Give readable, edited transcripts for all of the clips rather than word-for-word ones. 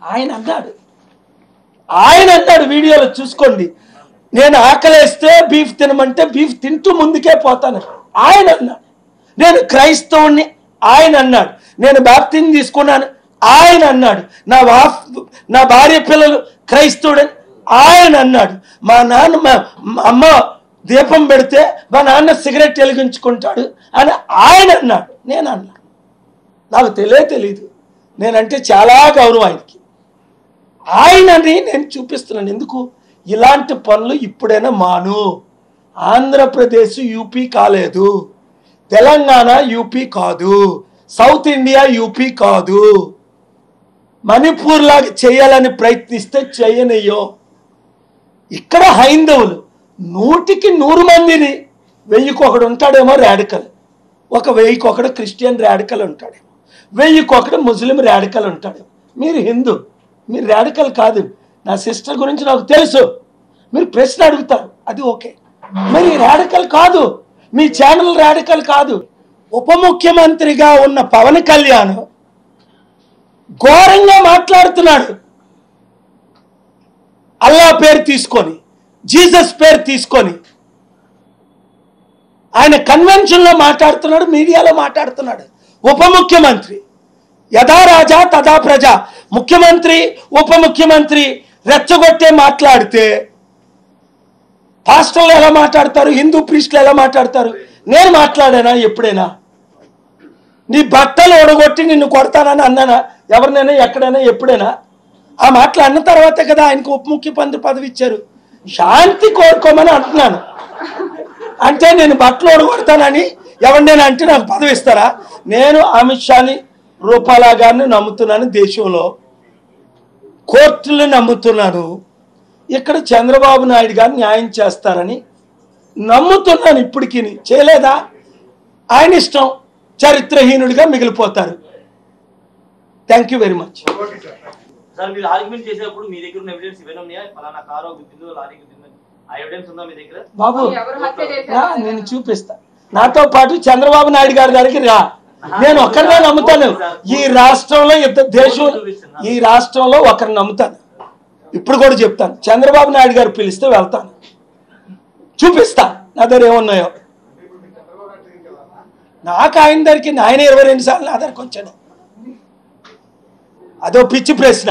ఆయన అన్నాడు వీడియోలో చూసుకోండి, నేను ఆకలేస్తే బీఫ్ తినమంటే బీఫ్ తింటూ ముందుకే పోతాను ఆయన అన్నాడు. నేను క్రైస్తవుణ్ణి ఆయన అన్నాడు. నేను బాప్తిజం తీసుకున్నాను ఆయన అన్నాడు. నా భార్య పిల్లలు క్రైస్తవుడని ఆయన అన్నాడు. మా అమ్మ దీపం పెడితే మా నాన్న సిగరెట్ వెలిగించుకుంటాడు అని ఆయన అన్నాడు. నేను అన్నాను. నాకు తెలీదు. నేనంటే చాలా గౌరవం ఆయనకి. ఆయనని నేను చూపిస్తున్నాను. ఎందుకు ఇలాంటి పనులు ఇప్పుడైనా మాను. ఆంధ్రప్రదేశ్ యూపీ కాలేదు, తెలంగాణ యూపీ కాదు, సౌత్ ఇండియా యూపీ కాదు. మణిపూర్ లాగా చేయాలని ప్రయత్నిస్తే చేయనయ్యో. ఇక్కడ హైందవులు 100కి 100 మందిని 1000కి ఒకడు ఉంటాడేమో రాడికల్, 1000కి ఒకడు క్రిస్టియన్ రాడికల్ ఉంటాడేమో, 1000కి ఒకడు ముస్లిం రాడికల్ ఉంటాడేమో. మీరు హిందూ, మీరు రాడికల్ కాదు. నా సిస్టర్ గురించి నాకు తెలుసు. మీరు ప్రశ్న అడుగుతారు, అది ఓకే. మరి రాడికల్ కాదు, మీ ఛానల్ రాడికల్ కాదు. ఉప ముఖ్యమంత్రిగా ఉన్న పవన్ కళ్యాణ్ ఘోరంగా మాట్లాడుతున్నాడు. అల్లా పేరు తీసుకొని, జీసస్ పేరు తీసుకొని ఆయన కన్వెన్షన్లో మాట్లాడుతున్నాడు, మీడియాలో మాట్లాడుతున్నాడు. ఉప ముఖ్యమంత్రి యథా రాజా తథా ప్రజ. ముఖ్యమంత్రి ఉప ముఖ్యమంత్రి రెచ్చగొట్టే మాట్లాడితే పాస్టర్లు ఎలా మాట్లాడతారు, హిందూ ప్రీస్టులు ఎలా మాట్లాడతారు? నేను మాట్లాడానా ఎప్పుడైనా? నీ బట్టలు ఓడగొట్టి నిన్ను కొడతానని అన్నానా ఎవరినైనా, ఎక్కడైనా, ఎప్పుడైనా? ఆ మాటలు అన్న తర్వాతే కదా ఆయనకు ఉప ముఖ్యమంత్రి పదవి ఇచ్చారు. శాంతి కోరుకోమని అంటున్నాను. అంటే నేను బట్టలు ఓడగొడతానని ఎవరినైనా అంటే నాకు పదవి ఇస్తారా? నేను అమిత్ షాని, రూపాలా గారిని నమ్ముతున్నాను, దేశంలో కోర్టులు నమ్ముతున్నాను, ఇక్కడ చంద్రబాబు నాయుడు గారు న్యాయం చేస్తారని నమ్ముతున్నాను. ఇప్పటికీ చేయలేదా? ఆయన ఇష్టం, చరిత్రహీనుడిగా మిగిలిపోతారు. Thank you very much. Sir, మీరు ఆర్గ్యుమెంట్ చేసేటప్పుడు మీ దగ్గర ఉన్న ఎవిడెన్స్ ఇవేనా ఉన్నాయా? ఫలానా కారు గుద్దిందో, లారీ గుద్దిందో, ఆ ఎవిడెన్స్ ఉందా మీ దగ్గర? బాబు నేను చూపిస్తా. నాతో పాటు చంద్రబాబు నాయుడు గారి దగ్గరికి రా. నేను ఒక్కరినే నమ్ముతాను ఈ రాష్ట్రంలో, ఈ రాష్ట్రంలో ఒకరిని నమ్ముతాను. ఇప్పుడు కూడా చెప్తాను, చంద్రబాబు నాయుడు గారు పిలిస్తే వెళ్తాను, చూపిస్తా నా దగ్గర ఏమున్నాయో. నాకు ఆయన దగ్గరికి ఆయన 22 సార్లు నా దగ్గరికి వచ్చాను. అదో పిచ్చి ప్రశ్న.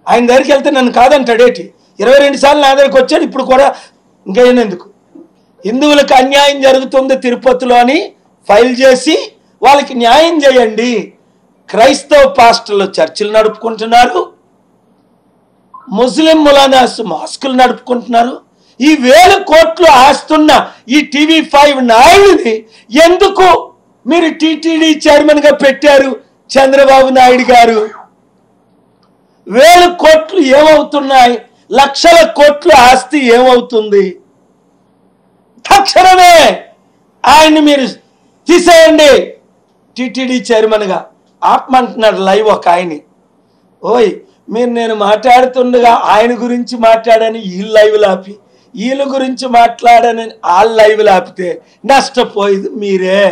ఆయన దగ్గరికి వెళ్తే నన్ను కాదంటాడేటి? 22 సార్లు నా దగ్గరికి వచ్చాడు. ఇప్పుడు కూడా ఇంకేందుకు? హిందువులకు అన్యాయం జరుగుతుంది తిరుపతిలో అని ఫైల్ చేసి వాళ్ళకి న్యాయం చేయండి. క్రైస్తవ పాస్టర్లు చర్చిలు నడుపుకుంటున్నారు, ముస్లిం ములానాస్ మాస్కులు నడుపుకుంటున్నారు. ఈ 1000 కోట్లు ఆస్తున్న ఈ TV5 నాయుడిని ఎందుకు మీరు టీటీడీ చైర్మన్గా పెట్టారు? చంద్రబాబు నాయుడు గారు 1000 కోట్లు ఏమవుతున్నాయి? లక్షల కోట్ల ఆస్తి ఏమవుతుంది? తక్షణమే ఆయన్ని మీరు తీసేయండి టీటీడీ చైర్మన్గా. ఆపమంటున్నాడు లైవ్ ఒక ఆయన్ని. ఓయ్ మీరు నేను మాట్లాడుతుండగా ఆయన గురించి మాట్లాడని వీళ్ళు లైవ్లు ఆపి, వీళ్ళ గురించి మాట్లాడని వాళ్ళ లైవ్లు ఆపితే నష్టపోయేది మీరే,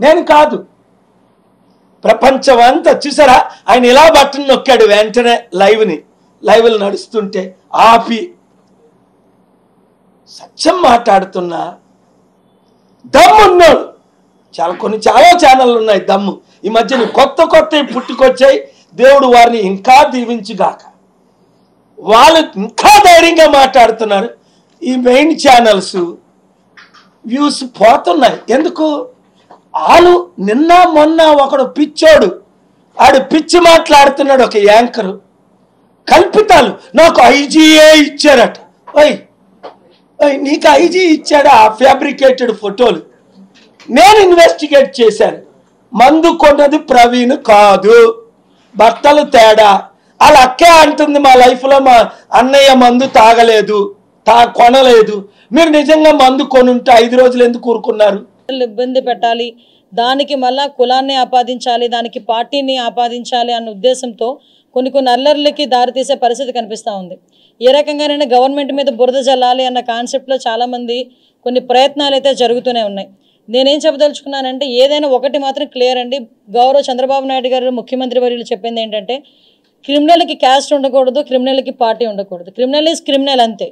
నేను కాదు. ప్రపంచం అంతా చూసారా? ఆయన ఇలా బట్టన్ నొక్కాడు వెంటనే లైవ్లు నడుస్తుంటే ఆపి. సత్యం మాట్లాడుతున్నా దమ్మున్నాడు. చాలా ఛానళ్ళు ఉన్నాయి దమ్ము. ఈ మధ్యన కొత్త పుట్టుకొచ్చాయి. దేవుడు వారిని ఇంకా దీవించుగాక. వాళ్ళు ఇంకా ధైర్యంగా మాట్లాడుతున్నారు. ఈ మెయిన్ ఛానల్స్ వ్యూస్ పోతున్నాయి. ఎందుకు? వాళ్ళు నిన్న మొన్న ఒకడు పిచ్చోడు, ఆడు పిచ్చి మాట్లాడుతున్నాడు. ఒక యాంకరు కల్పితాలు. నాకు ఐజీఏ ఇచ్చారట. నీకు ఐజీ ఇచ్చాడు? ఆ ఫ్యాబ్రికేటెడ్ ఫోటోలు నేను ఇన్వెస్టిగేట్ చేశాను. మందు కొన్నది ప్రవీణ్ కాదు, భర్తలు తేడా. వాళ్ళ అక్కే అంటుంది మా లైఫ్లో మా అన్నయ్య మందు తాగలేదు, కొనలేదు. మీరు నిజంగా మందు కొనుంటే 5 రోజులు ఎందుకు ఊరుకున్నారు? ఇబ్బంది పెట్టాలి, దానికి మళ్ళా కులాన్ని ఆపాదించాలి, దానికి పార్టీని ఆపాదించాలి అన్న ఉద్దేశంతో కొన్ని అల్లర్లకి దారితీసే పరిస్థితి కనిపిస్తూ ఉంది. ఏ రకంగానైనా గవర్నమెంట్ మీద బురద జల్లాలి అన్న కాన్సెప్ట్లో చాలామంది కొన్ని ప్రయత్నాలు అయితే జరుగుతూనే ఉన్నాయి. నేనేం చెప్పదలుచుకున్నానంటే, ఏదైనా ఒకటి మాత్రం క్లియర్ అండి. గౌరవ చంద్రబాబు నాయుడు గారు ముఖ్యమంత్రి వర్యులు చెప్పింది ఏంటంటే, క్రిమినల్కి క్యాస్ట్ ఉండకూడదు, క్రిమినల్కి పార్టీ ఉండకూడదు. క్రిమినల్ ఈజ్ క్రిమినల్ అంతే.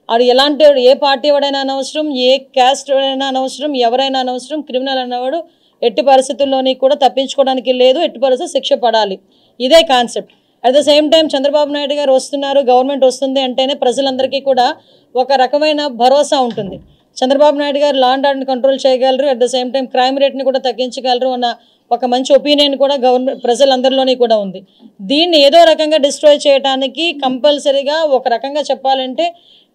అది ఎలాంటి ఏ పార్టీ వాడైనా అనవసరం, ఏ క్యాస్ట్ వాడైనా అనవసరం, ఎవరైనా అనవసరం. క్రిమినల్ అన్నవాడు ఎట్టి పరిస్థితుల్లోని కూడా తప్పించుకోవడానికి లేదు, ఎట్టి పరిస్థితుల్లో శిక్ష పడాలి. ఇదే concept. At the same time Chandrababu Naidu గారు వస్తున్నారు, గవర్నమెంట్ వస్తుంది అంటేనే ప్రజలందరికీ కూడా ఒక రకమైన భరోసా ఉంటుంది. చంద్రబాబు నాయుడు గారు లా అండ్ ఆర్డర్ని కంట్రోల్ చేయగలరు, at the same time crime రేట్ని కూడా తగ్గించగలరు అన్న ఒక మంచి ఒపీనియన్ కూడా ప్రజలందరిలోని కూడా ఉంది. దీన్ని ఏదో రకంగా డిస్ట్రాయ్ చేయడానికి కంపల్సరీగా ఒక రకంగా చెప్పాలంటే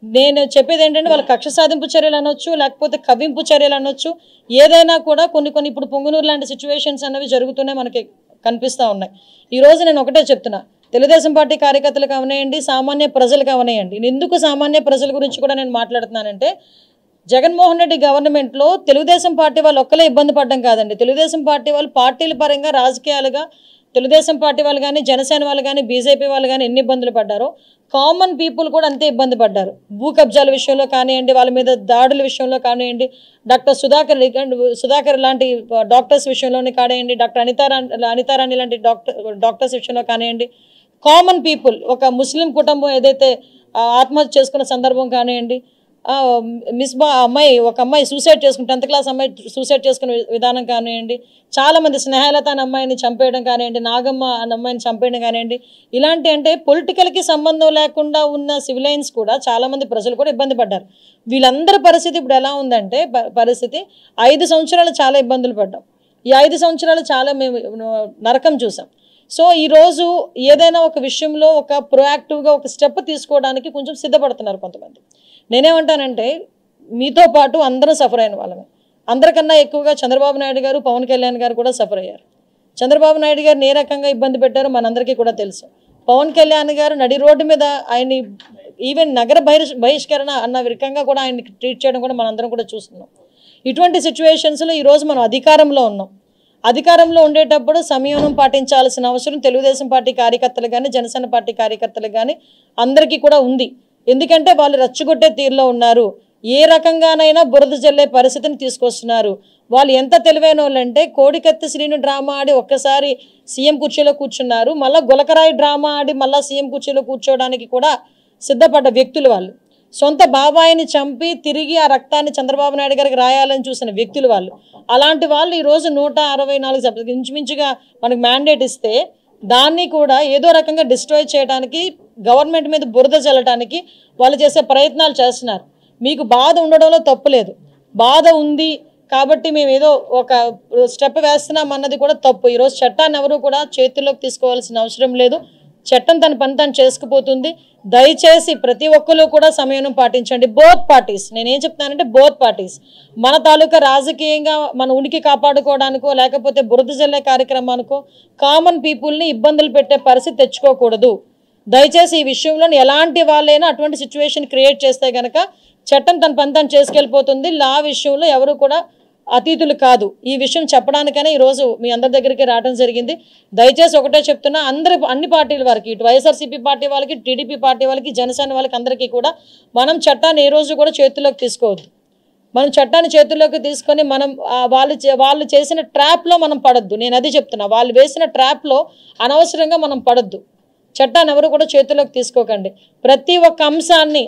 నేను చెప్పేది ఏంటంటే వాళ్ళ కక్ష సాధింపు చర్యలు అనొచ్చు, లేకపోతే కవ్వింపు చర్యలు అనొచ్చు. ఏదైనా కూడా కొన్ని ఇప్పుడు పొంగునూరు లాంటి సిచ్యువేషన్స్ అనేవి జరుగుతూనే మనకి కనిపిస్తూ ఉన్నాయి. ఈరోజు నేను ఒకటే చెప్తున్నా, తెలుగుదేశం పార్టీ కార్యకర్తలకు అవనేయండి, సామాన్య ప్రజలకు అవనేయండి. ఎందుకు సామాన్య ప్రజల గురించి కూడా నేను మాట్లాడుతున్నానంటే, జగన్మోహన్ రెడ్డి గవర్నమెంట్లో తెలుగుదేశం పార్టీ వాళ్ళు ఒక్కలే ఇబ్బంది పడడం కాదండి. తెలుగుదేశం పార్టీ వాళ్ళు పార్టీల పరంగా రాజకీయాలుగా తెలుగుదేశం పార్టీ వాళ్ళు కానీ, జనసేన వాళ్ళు కానీ, బీజేపీ వాళ్ళు కానీ ఎన్ని ఇబ్బందులు పడ్డారో కామన్ పీపుల్ కూడా అంతే ఇబ్బంది పడ్డారు. భూ కబ్జాల విషయంలో కానివ్వండి, వాళ్ళ మీద దాడుల విషయంలో కానివ్వండి, డాక్టర్ సుధాకర్ లాంటి డాక్టర్స్ విషయంలోనే కానివ్వండి, డాక్టర్ అనితారాణి లాంటి డాక్టర్స్ విషయంలో కానివ్వండి, కామన్ పీపుల్ ఒక ముస్లిం కుటుంబం ఏదైతే ఆత్మహత్య చేసుకున్న సందర్భం కానివ్వండి, ఒక అమ్మాయి సూసైడ్ చేసుకుని 10th క్లాస్ అమ్మాయి సూసైడ్ చేసుకునే విధానం కానివ్వండి, చాలామంది స్నేహలత అనే అమ్మాయిని చంపేయడం కానివ్వండి, నాగమ్మ అనే అమ్మాయిని చంపేయడం కానివ్వండి, ఇలాంటి అంటే పొలిటికల్కి సంబంధం లేకుండా ఉన్న సివిలైన్స్ కూడా చాలామంది ప్రజలు కూడా ఇబ్బంది పడ్డారు. వీళ్ళందరి పరిస్థితి ఇప్పుడు ఎలా ఉందంటే, పరిస్థితి 5 సంవత్సరాలు చాలా ఇబ్బందులు పడ్డాం. ఈ 5 సంవత్సరాలు చాలా మేము నరకం చూసాం. సో ఈరోజు ఏదైనా ఒక విషయంలో ఒక ప్రొయాక్టివ్గా ఒక స్టెప్ తీసుకోవడానికి కొంచెం సిద్ధపడుతున్నారు కొంతమంది. నేనేమంటానంటే, మీతో పాటు అందరం సఫర్ అయిన వాళ్ళమే. అందరికన్నా ఎక్కువగా చంద్రబాబు నాయుడు గారు, పవన్ కళ్యాణ్ గారు కూడా సఫర్ అయ్యారు. చంద్రబాబు నాయుడు గారు ఏ రకంగా ఇబ్బంది పెట్టారో మనందరికీ కూడా తెలుసు. పవన్ కళ్యాణ్ గారు నడి రోడ్డు మీద ఆయన్ని ఈవెన్ నగర బహిష్కరణ అన్న రకంగా కూడా ఆయన్ని ట్రీట్ చేయడం కూడా మనందరం కూడా చూస్తున్నాం. ఇటువంటి సిచ్యువేషన్స్లో ఈరోజు మనం అధికారంలో ఉన్నాం. అధికారంలో ఉండేటప్పుడు సంయమనం పాటించాల్సిన అవసరం తెలుగుదేశం పార్టీ కార్యకర్తలు కానీ, జనసేన పార్టీ కార్యకర్తలు కానీ అందరికీ కూడా ఉంది. ఎందుకంటే వాళ్ళు రెచ్చగొట్టే తీరులో ఉన్నారు. ఏ రకంగానైనా బురద జల్లే పరిస్థితిని తీసుకొస్తున్నారు. వాళ్ళు ఎంత తెలివైన వాళ్ళంటే, కోడికత్తి శ్రీను డ్రామా ఆడి ఒక్కసారి సీఎం కుర్చీలో కూర్చున్నారు, మళ్ళీ గులకరాయి డ్రామా ఆడి మళ్ళీ సీఎం కుర్చీలో కూర్చోవడానికి కూడా సిద్ధపడ్డ వ్యక్తులు వాళ్ళు. సొంత బాబాయిని చంపి తిరిగి ఆ రక్తాన్ని చంద్రబాబు నాయుడు గారికి రాయాలని చూసిన వ్యక్తులు వాళ్ళు. అలాంటి వాళ్ళు ఈరోజు 164 ఇంచుమించుగా మనకు మ్యాండేట్ ఇస్తే దాన్ని కూడా ఏదో రకంగా డిస్ట్రాయ్ చేయడానికి, గవర్నమెంట్ మీద బురద చల్లడానికి వాళ్ళు చేసే ప్రయత్నాలు చేస్తున్నారు. మీకు బాధ ఉండడంలో తప్పు లేదు. బాధ ఉంది కాబట్టి మేము ఏదో ఒక స్టెప్ వేస్తున్నాం అన్నది కూడా తప్పు. ఈరోజు చట్టాన్ని ఎవరు కూడా చేతుల్లోకి తీసుకోవాల్సిన అవసరం లేదు. చట్టం తన పని తను చేసుకుపోతుంది. దయచేసి ప్రతి ఒక్కరు కూడా సమయం పాటించండి. బోత్ పార్టీస్, నేనేం చెప్తానంటే బోత్ పార్టీస్ మన తాలూకా రాజకీయంగా మన ఉనికి కాపాడుకోవడానికో లేకపోతే బురద జల్లే కార్యక్రమానికో కామన్ పీపుల్ని ఇబ్బందులు పెట్టే పరిస్థితి తెచ్చుకోకూడదు. దయచేసి ఈ విషయంలో ఎలాంటి వాళ్ళైనా అటువంటి సిచ్యువేషన్ క్రియేట్ చేస్తే కనుక చట్టం తన పని తను చేసుకెళ్ళిపోతుంది. లా విషయంలో ఎవరు కూడా అతీతులు కాదు. ఈ విషయం చెప్పడానికనే ఈరోజు మీ అందరి దగ్గరికి రావడం జరిగింది. దయచేసి ఒకటే చెప్తున్నా, అన్ని పార్టీల వారికి, ఇటు వైఎస్ఆర్సీపీ పార్టీ వాళ్ళకి, టీడీపీ పార్టీ వాళ్ళకి, జనసేన వాళ్ళకి అందరికీ కూడా మనం చట్టాన్ని ఏ రోజు కూడా చేతుల్లోకి తీసుకోవద్దు. మనం చట్టాన్ని చేతుల్లోకి తీసుకొని మనం వాళ్ళు చేసిన ట్రాప్లో మనం పడద్దు. నేను అది చెప్తున్నా, వాళ్ళు వేసిన ట్రాప్లో అనవసరంగా మనం పడద్దు. చట్టాన్ని ఎవరు కూడా చేతుల్లోకి తీసుకోకండి. ప్రతి ఒక్క అంశాన్ని